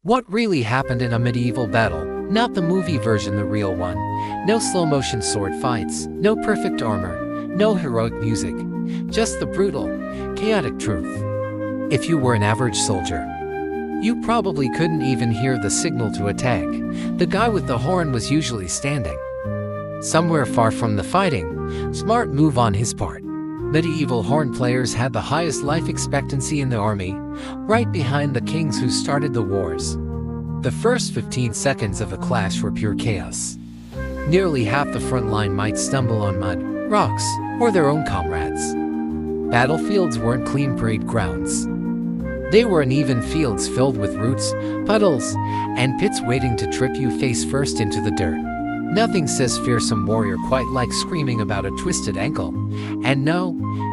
What really happened in a medieval battle? Not the movie version, the real one. No slow-motion sword fights, no perfect armor, no heroic music. Just the brutal, chaotic truth. If you were an average soldier, you probably couldn't even hear the signal to attack. The guy with the horn was usually standing somewhere far from the fighting. Smart move on his part. Medieval horn players had the highest life expectancy in the army, right behind the kings who started the wars. The first 15 seconds of a clash were pure chaos. Nearly half the front line might stumble on mud, rocks, or their own comrades. Battlefields weren't clean parade grounds. They were uneven fields filled with roots, puddles, and pits waiting to trip you face first into the dirt. Nothing says fearsome warrior quite like screaming about a twisted ankle. And no,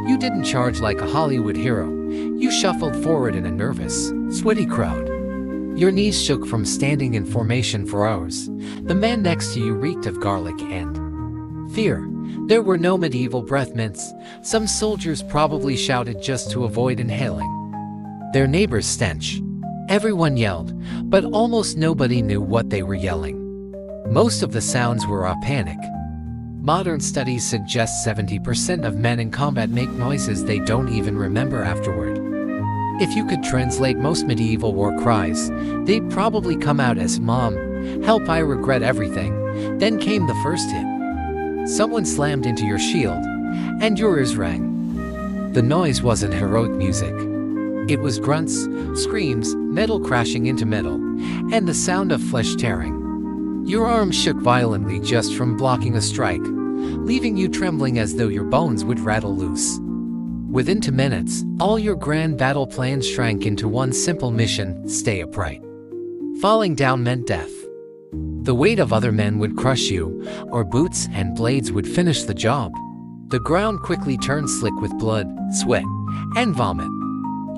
you didn't charge like a Hollywood hero. You shuffled forward in a nervous, sweaty crowd. Your knees shook from standing in formation for hours. The man next to you reeked of garlic and fear. There were no medieval breath mints. Some soldiers probably shouted just to avoid inhaling their neighbor's stench. Everyone yelled, but almost nobody knew what they were yelling. Most of the sounds were a panic. Modern studies suggest 70% of men in combat make noises they don't even remember afterward. If you could translate most medieval war cries, they'd probably come out as "Mom, help, I regret everything." Then came the first hit. Someone slammed into your shield, and your ears rang. The noise wasn't heroic music. It was grunts, screams, metal crashing into metal, and the sound of flesh tearing. Your arms shook violently just from blocking a strike, leaving you trembling as though your bones would rattle loose. Within 2 minutes, all your grand battle plans shrank into one simple mission: stay upright. Falling down meant death. The weight of other men would crush you, or boots and blades would finish the job. The ground quickly turned slick with blood, sweat, and vomit.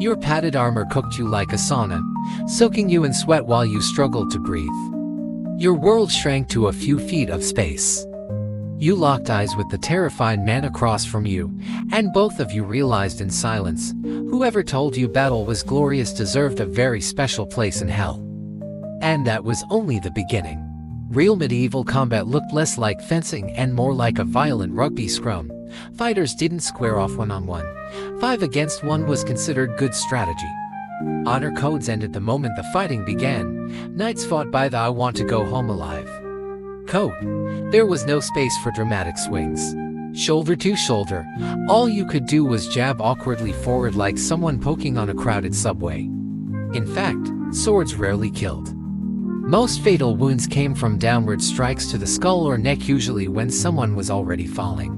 Your padded armor cooked you like a sauna, soaking you in sweat while you struggled to breathe. Your world shrank to a few feet of space. You locked eyes with the terrified man across from you, and both of you realized in silence, whoever told you battle was glorious deserved a very special place in hell. And that was only the beginning. Real medieval combat looked less like fencing and more like a violent rugby scrum. Fighters didn't square off one-on-one. 5 against 1 was considered good strategy. Honor codes ended the moment the fighting began. Knights fought by the "I want to go home alive" code. There was no space for dramatic swings. Shoulder to shoulder, all you could do was jab awkwardly forward like someone poking on a crowded subway. In fact, swords rarely killed. Most fatal wounds came from downward strikes to the skull or neck, usually when someone was already falling.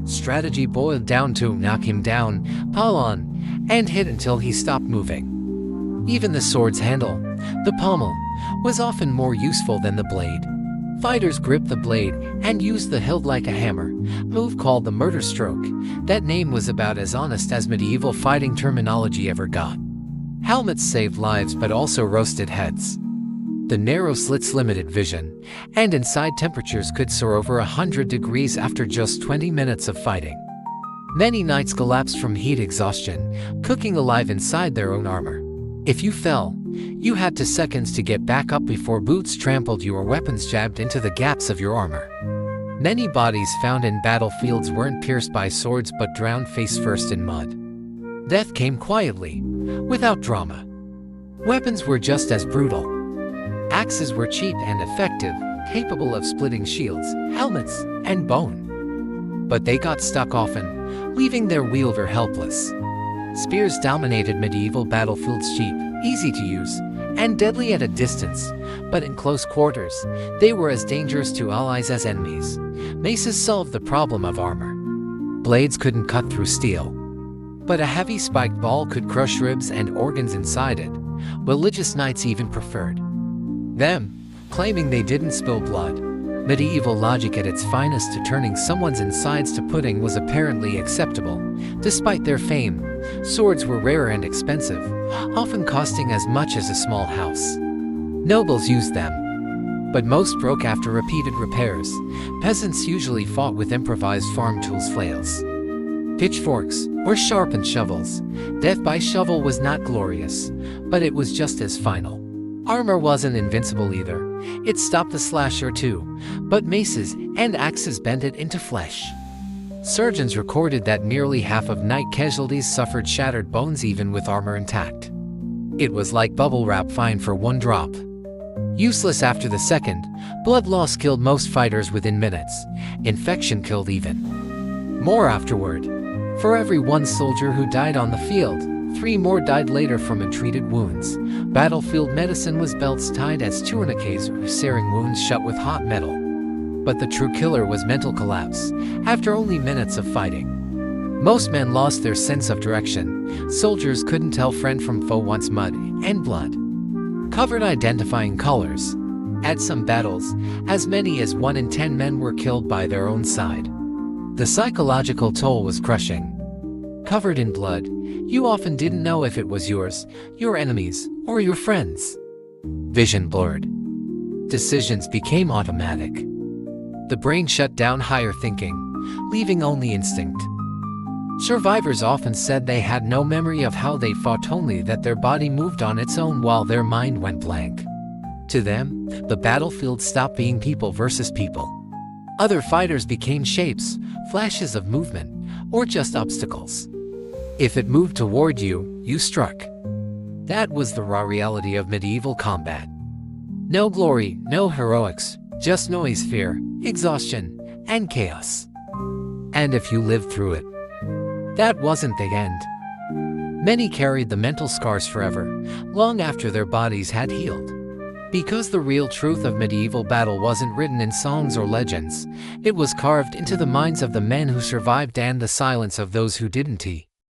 Strategy boiled down to knock him down, pile on, and hit until he stopped moving. Even the sword's handle, the pommel, was often more useful than the blade. Fighters gripped the blade and used the hilt like a hammer, move called the murder stroke. That name was about as honest as medieval fighting terminology ever got. Helmets saved lives but also roasted heads. The narrow slits limited vision, and inside temperatures could soar over 100 degrees after just 20 minutes of fighting. Many knights collapsed from heat exhaustion, cooking alive inside their own armor. If you fell, you had 2 seconds to get back up before boots trampled you or weapons jabbed into the gaps of your armor. Many bodies found in battlefields weren't pierced by swords but drowned face first in mud. Death came quietly, without drama. Weapons were just as brutal. Axes were cheap and effective, capable of splitting shields, helmets, and bone. But they got stuck often, leaving their wielder helpless. Spears dominated medieval battlefields, cheap, easy to use, and deadly at a distance, but in close quarters, they were as dangerous to allies as enemies. Maces solved the problem of armor. Blades couldn't cut through steel, but a heavy spiked ball could crush ribs and organs inside it. Religious knights even preferred them, claiming they didn't spill blood. Medieval logic at its finest, to turning someone's insides to pudding was apparently acceptable. Despite their fame, swords were rare and expensive, often costing as much as a small house. Nobles used them, but most broke after repeated repairs. Peasants usually fought with improvised farm tools, flails, pitchforks, or sharpened shovels. Death by shovel was not glorious, but it was just as final. Armor wasn't invincible either. It stopped the slasher too, but maces and axes bent it into flesh. Surgeons recorded that nearly half of night casualties suffered shattered bones even with armor intact. It was like bubble wrap fine for one drop. Useless after the second, blood loss killed most fighters within minutes. Infection killed even more afterward. For every one soldier who died on the field, 3 more died later from untreated wounds. Battlefield medicine was belts tied as tourniquets or searing wounds shut with hot metal. But the true killer was mental collapse, after only minutes of fighting. Most men lost their sense of direction. Soldiers couldn't tell friend from foe once mud and blood covered identifying colors. At some battles, as many as 1 in 10 men were killed by their own side. The psychological toll was crushing. Covered in blood, you often didn't know if it was yours, your enemies, or your friends. Vision blurred. Decisions became automatic. The brain shut down higher thinking, leaving only instinct. Survivors often said they had no memory of how they fought, only that their body moved on its own while their mind went blank. To them, the battlefield stopped being people versus people. Other fighters became shapes, flashes of movement, or just obstacles. If it moved toward you, you struck. That was the raw reality of medieval combat. No glory, no heroics, just noise, fear, exhaustion, and chaos. And if you lived through it, that wasn't the end. Many carried the mental scars forever, long after their bodies had healed. Because the real truth of medieval battle wasn't written in songs or legends, it was carved into the minds of the men who survived and the silence of those who didn't.